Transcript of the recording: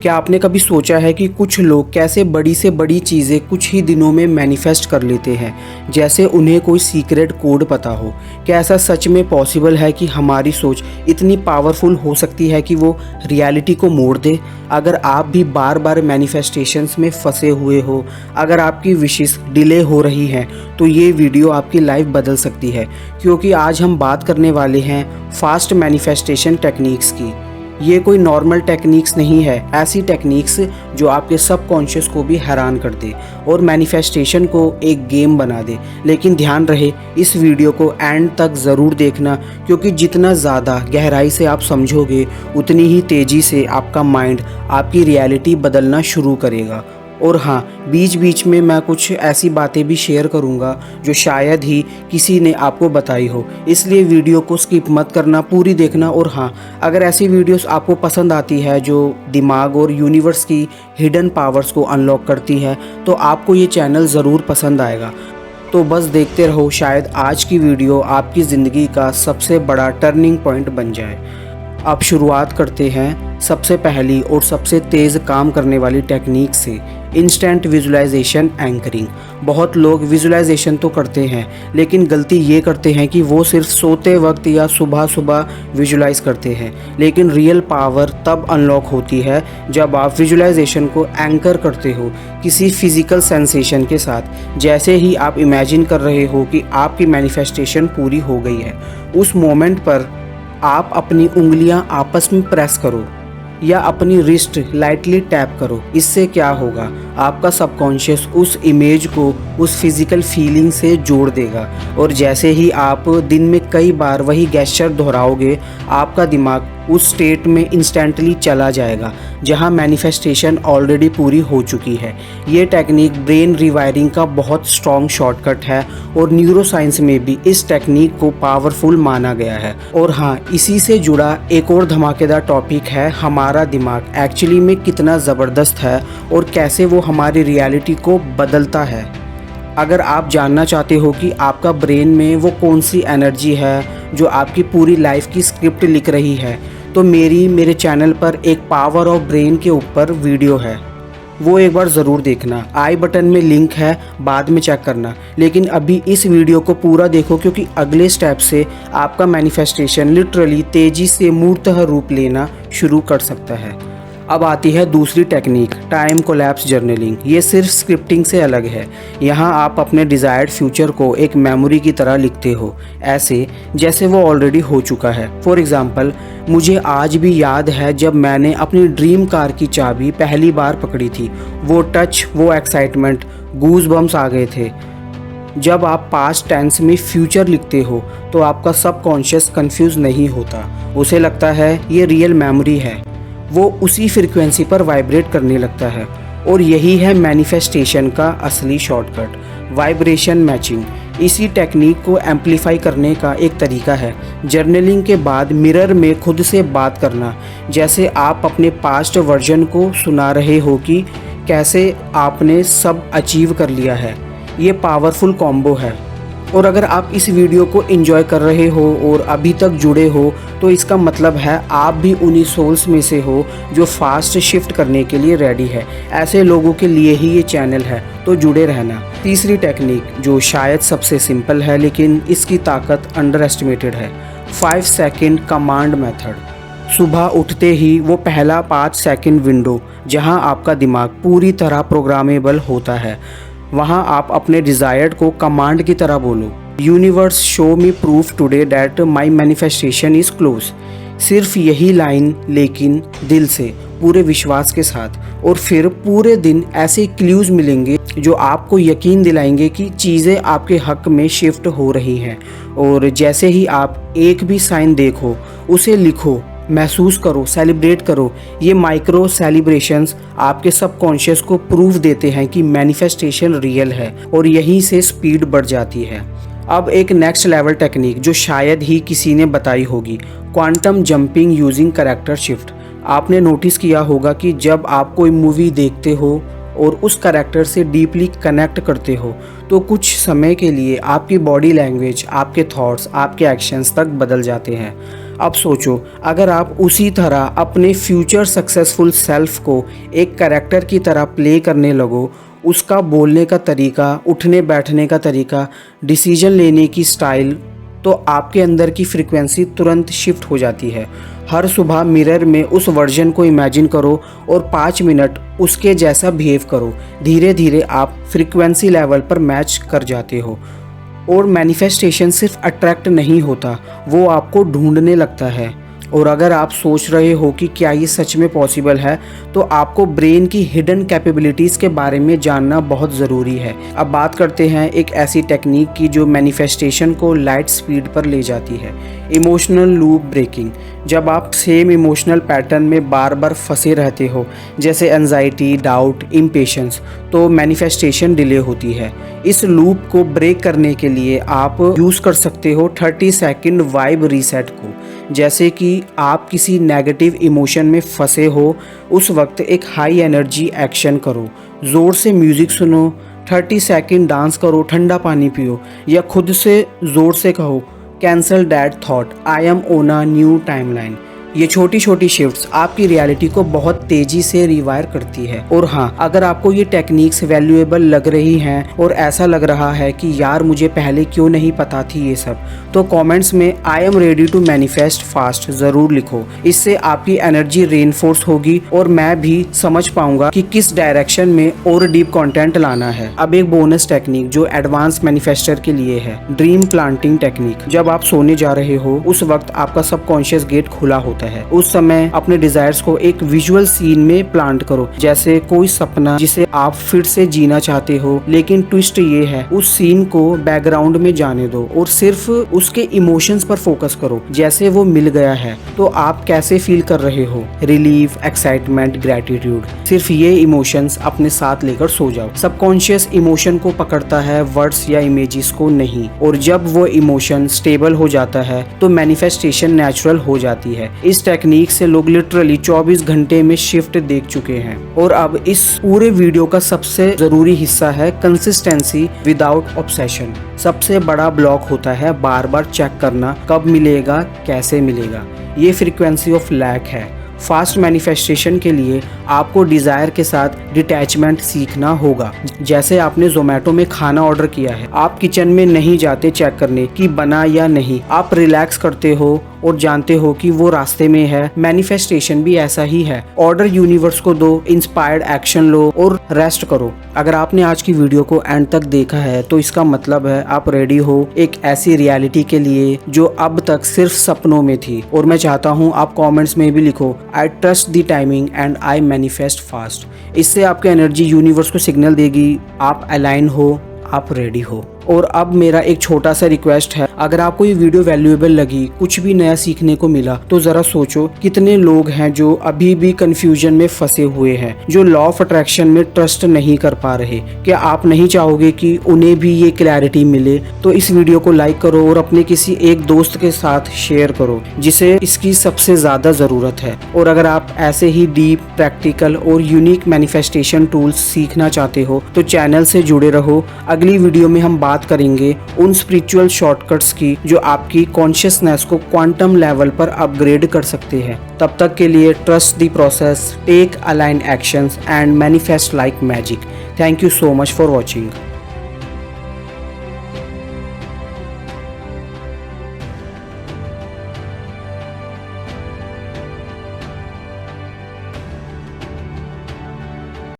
क्या आपने कभी सोचा है कि कुछ लोग कैसे बड़ी से बड़ी चीज़ें कुछ ही दिनों में मैनिफेस्ट कर लेते हैं, जैसे उन्हें कोई सीक्रेट कोड पता हो। क्या ऐसा सच में पॉसिबल है कि हमारी सोच इतनी पावरफुल हो सकती है कि वो रियलिटी को मोड़ दे? अगर आप भी बार बार मैनिफेस्टेशंस में फंसे हुए हो, अगर आपकी विशेस डिले हो रही हैं, तो ये वीडियो आपकी लाइफ बदल सकती है, क्योंकि आज हम बात करने वाले हैं फास्ट मैनिफेस्टेशन टेक्निक्स की। ये कोई नॉर्मल टेक्निक्स नहीं है, ऐसी टेक्निक्स जो आपके सबकॉन्शियस को भी हैरान कर दे और मैनिफेस्टेशन को एक गेम बना दे। लेकिन ध्यान रहे, इस वीडियो को एंड तक ज़रूर देखना, क्योंकि जितना ज़्यादा गहराई से आप समझोगे उतनी ही तेज़ी से आपका माइंड आपकी रियलिटी बदलना शुरू करेगा। और हाँ, बीच बीच में मैं कुछ ऐसी बातें भी शेयर करूँगा जो शायद ही किसी ने आपको बताई हो, इसलिए वीडियो को स्किप मत करना, पूरी देखना। और हाँ, अगर ऐसी वीडियोस आपको पसंद आती है जो दिमाग और यूनिवर्स की हिडन पावर्स को अनलॉक करती है, तो आपको ये चैनल ज़रूर पसंद आएगा। तो बस देखते रहो, शायद आज की वीडियो आपकी ज़िंदगी का सबसे बड़ा टर्निंग पॉइंट बन जाए। अब शुरुआत करते हैं सबसे पहली और सबसे तेज़ काम करने वाली टेक्निक से, इंस्टेंट विजुलाइजेशन एंकरिंग। बहुत लोग विजुलाइजेशन तो करते हैं, लेकिन गलती ये करते हैं कि वो सिर्फ सोते वक्त या सुबह सुबह विजुलाइज करते हैं। लेकिन रियल पावर तब अनलॉक होती है जब आप विजुलाइजेशन को एंकर करते हो किसी फिजिकल सेंसेशन के साथ। जैसे ही आप इमेजिन कर रहे हो कि आपकी मैनिफेस्टेशन पूरी हो गई है, उस मोमेंट पर आप अपनी उंगलियां आपस में प्रेस करो या अपनी रिस्ट लाइटली टैप करो। इससे क्या होगा, आपका सबकॉन्शियस उस इमेज को उस फिज़िकल फीलिंग से जोड़ देगा, और जैसे ही आप दिन में कई बार वही गेस्चर दोहराओगे, आपका दिमाग उस स्टेट में इंस्टेंटली चला जाएगा जहां मैनिफेस्टेशन ऑलरेडी पूरी हो चुकी है। ये टेक्निक ब्रेन रिवायरिंग का बहुत स्ट्रॉन्ग शॉर्टकट है और न्यूरोसाइंस में भी इस टेक्निक को पावरफुल माना गया है। और हाँ, इसी से जुड़ा एक और धमाकेदार टॉपिक है, हमारा दिमाग एक्चुअली में कितना ज़बरदस्त है और कैसे वो हमारी रियलिटी को बदलता है। अगर आप जानना चाहते हो कि आपका ब्रेन में वो कौन सी एनर्जी है जो आपकी पूरी लाइफ की स्क्रिप्ट लिख रही है, तो मेरे चैनल पर एक पावर ऑफ ब्रेन के ऊपर वीडियो है, वो एक बार ज़रूर देखना। आई बटन में लिंक है, बाद में चेक करना। लेकिन अभी इस वीडियो को पूरा देखो, क्योंकि अगले स्टेप से आपका मैनिफेस्टेशन लिटरली तेज़ी से मूर्तः रूप लेना शुरू कर सकता है। अब आती है दूसरी टेक्निक, टाइम कोलैप्स जर्नलिंग। ये सिर्फ स्क्रिप्टिंग से अलग है। यहाँ आप अपने डिज़ायर्ड फ्यूचर को एक मेमोरी की तरह लिखते हो, ऐसे जैसे वो ऑलरेडी हो चुका है। फॉर एग्ज़ाम्पल, मुझे आज भी याद है जब मैंने अपनी ड्रीम कार की चाबी पहली बार पकड़ी थी। वो टच, वो एक्साइटमेंट, गूज बम्स आ गए थे। जब आप पास्ट टेंस में फ्यूचर लिखते हो तो आपका सबकॉन्शियस कंफ्यूज नहीं होता, उसे लगता है ये रियल मेमोरी है, वो उसी फ्रीक्वेंसी पर वाइब्रेट करने लगता है। और यही है मैनिफेस्टेशन का असली शॉर्टकट, वाइब्रेशन मैचिंग। इसी टेक्निक को एम्पलीफाई करने का एक तरीका है जर्नलिंग के बाद मिरर में खुद से बात करना, जैसे आप अपने पास्ट वर्जन को सुना रहे हो कि कैसे आपने सब अचीव कर लिया है। ये पावरफुल कॉम्बो है। और अगर आप इस वीडियो को एंजॉय कर रहे हो और अभी तक जुड़े हो, तो इसका मतलब है आप भी उन्हीं सोल्स में से हो जो फास्ट शिफ्ट करने के लिए रेडी है। ऐसे लोगों के लिए ही ये चैनल है, तो जुड़े रहना। तीसरी टेक्निक, जो शायद सबसे सिंपल है लेकिन इसकी ताकत अंडर एस्टिमेटेड है, 5 सेकेंड कमांड मेथड। सुबह उठते ही वो पहला 5 सेकेंड विंडो जहां आपका दिमाग पूरी तरह प्रोग्रामेबल होता है, वहाँ आप अपने डिज़ायर्ड को कमांड की तरह बोलो, universe show me proof today that my manifestation is close. सिर्फ यही लाइन, लेकिन दिल से, पूरे विश्वास के साथ। और फिर पूरे दिन ऐसे क्लूज़ मिलेंगे जो आपको यकीन दिलाएंगे कि चीज़ें आपके हक में शिफ्ट हो रही हैं। और जैसे ही आप एक भी साइन देखो, उसे लिखो, महसूस करो, सेलिब्रेट करो। ये माइक्रो सेलिब्रेशंस आपके सबकॉन्शियस को प्रूफ देते हैं कि मैनिफेस्टेशन रियल है, और यहीं से स्पीड बढ़ जाती है। अब एक नेक्स्ट लेवल टेक्निक जो शायद ही किसी ने बताई होगी, quantum jumping using character shift. आपने नोटिस किया होगा कि जब आप कोई मूवी देखते हो और उस कैरेक्टर से डीपली कनेक्ट करते हो, तो कुछ समय के लिए आपकी बॉडी लैंग्वेज, आपके थॉट्स, आपके एक्शंस तक बदल जाते हैं। अब सोचो, अगर आप उसी तरह अपने फ्यूचर सक्सेसफुल सेल्फ को एक कैरेक्टर की तरह प्ले करने लगो, उसका बोलने का तरीका, उठने बैठने का तरीका, डिसीजन लेने की स्टाइल, तो आपके अंदर की फ्रीक्वेंसी तुरंत शिफ्ट हो जाती है। हर सुबह मिरर में उस वर्जन को इमेजिन करो और 5 मिनट उसके जैसा बिहेव करो। धीरे धीरे आप फ्रीक्वेंसी लेवल पर मैच कर जाते हो और मैनिफेस्टेशन सिर्फ अट्रैक्ट नहीं होता, वो आपको ढूंढने लगता है। और अगर आप सोच रहे हो कि क्या ये सच में पॉसिबल है, तो आपको ब्रेन की हिडन कैपेबिलिटीज़ के बारे में जानना बहुत ज़रूरी है। अब बात करते हैं एक ऐसी टेक्निक की जो मैनिफेस्टेशन को लाइट स्पीड पर ले जाती है, इमोशनल लूप ब्रेकिंग। जब आप सेम इमोशनल पैटर्न में बार बार फंसे रहते हो, जैसे एंजाइटी, डाउट, इम्पेशेंस, तो मैनिफेस्टेशन डिले होती है। इस लूप को ब्रेक करने के लिए आप यूज़ कर सकते हो 30 सेकंड वाइब रीसेट को। जैसे कि आप किसी नेगेटिव इमोशन में फंसे हो, उस वक्त एक हाई एनर्जी एक्शन करो, ज़ोर से म्यूज़िक सुनो, 30 सेकंड डांस करो, ठंडा पानी पियो, या खुद से ज़ोर से कहो cancel that thought, I am on a new timeline. ये छोटी छोटी शिफ्ट्स आपकी रियलिटी को बहुत तेजी से रिवायर करती है। और हाँ, अगर आपको ये टेक्निक्स वैल्यूएबल लग रही हैं और ऐसा लग रहा है कि यार मुझे पहले क्यों नहीं पता थी ये सब, तो कमेंट्स में I am ready to manifest fast ज़रूर लिखो। इससे आपकी एनर्जी रेनफोर्स होगी और मैं भी समझ पाऊंगा कि किस डायरेक्शन में और डीप कंटेंट लाना है। अब एक बोनस टेक्निक जो एडवांस मैनिफेस्टर के लिए है, ड्रीम प्लांटिंग टेक्निक। जब आप सोने जा रहे हो, उस वक्त आपका सबकॉन्शियस गेट खुला होता है। उस समय अपने डिजायर्स को एक विजुअल सीन में प्लांट करो, जैसे कोई सपना जिसे आप फिर से जीना चाहते हो। लेकिन ट्विस्ट ये है, उस सीन को बैकग्राउंड में जाने दो और सिर्फ उसके इमोशंस पर फोकस करो। जैसे वो मिल गया है तो आप कैसे फील कर रहे हो, रिलीफ, एक्साइटमेंट, ग्रेटिट्यूड, सिर्फ ये इमोशंस अपने साथ लेकर सो जाओ। सबकॉन्शियस इमोशन को पकड़ता है, वर्ड्स या इमेजेस को नहीं। और जब वो इमोशन स्टेबल हो जाता है तो मैनिफेस्टेशन नेचुरल हो जाती है। इस टेक्निक से लोग लिटरली 24 घंटे में शिफ्ट देख चुके हैं। और अब इस पूरे वीडियो का सबसे जरूरी हिस्सा है कंसिस्टेंसी विदाउट ऑब्सेशन। सबसे बड़ा ब्लॉक होता है बार बार चेक करना, कब मिलेगा, कैसे मिलेगा। ये फ्रीक्वेंसी ऑफ लैक है। फास्ट मैनिफेस्टेशन के लिए आपको डिज़ायर के साथ डिटैचमेंट सीखना होगा। जैसे आपने जोमेटो में खाना ऑर्डर किया है, आप किचन में नहीं जाते चेक करने कि बना या नहीं, आप रिलैक्स करते हो और जानते हो कि वो रास्ते में है। मैनिफेस्टेशन भी ऐसा ही है। ऑर्डर यूनिवर्स को दो, इंस्पायर्ड एक्शन लो और रेस्ट करो। अगर आपने आज की वीडियो को एंड तक देखा है तो इसका मतलब है आप रेडी हो एक ऐसी रियलिटी के लिए जो अब तक सिर्फ सपनों में थी। और मैं चाहता हूँ आप कमेंट्स में भी लिखो I trust the timing and I manifest fast. इससे आपकी एनर्जी यूनिवर्स को सिग्नल देगी आप अलाइन हो, आप रेडी हो। और अब मेरा एक छोटा सा रिक्वेस्ट है, अगर आपको ये वीडियो वैल्यूएबल लगी, कुछ भी नया सीखने को मिला, तो जरा सोचो कितने लोग हैं जो अभी भी कंफ्यूजन में फंसे हुए हैं, जो लॉ ऑफ अट्रैक्शन में ट्रस्ट नहीं कर पा रहे। क्या आप नहीं चाहोगे कि उन्हें भी ये क्लैरिटी मिले? तो इस वीडियो को लाइक करो और अपने किसी एक दोस्त के साथ शेयर करो जिसे इसकी सबसे ज्यादा जरूरत है। और अगर आप ऐसे ही डीप, प्रैक्टिकल और यूनिक मैनिफेस्टेशन टूल्स सीखना चाहते हो तो चैनल से जुड़े रहो। अगली वीडियो में हम बात करेंगे उन स्पिरिचुअल शॉर्टकट्स की जो आपकी कॉन्शियसनेस को क्वांटम लेवल पर अपग्रेड कर सकते हैं। तब तक के लिए trust the process, take align actions and manifest like magic. Thank you so much for watching.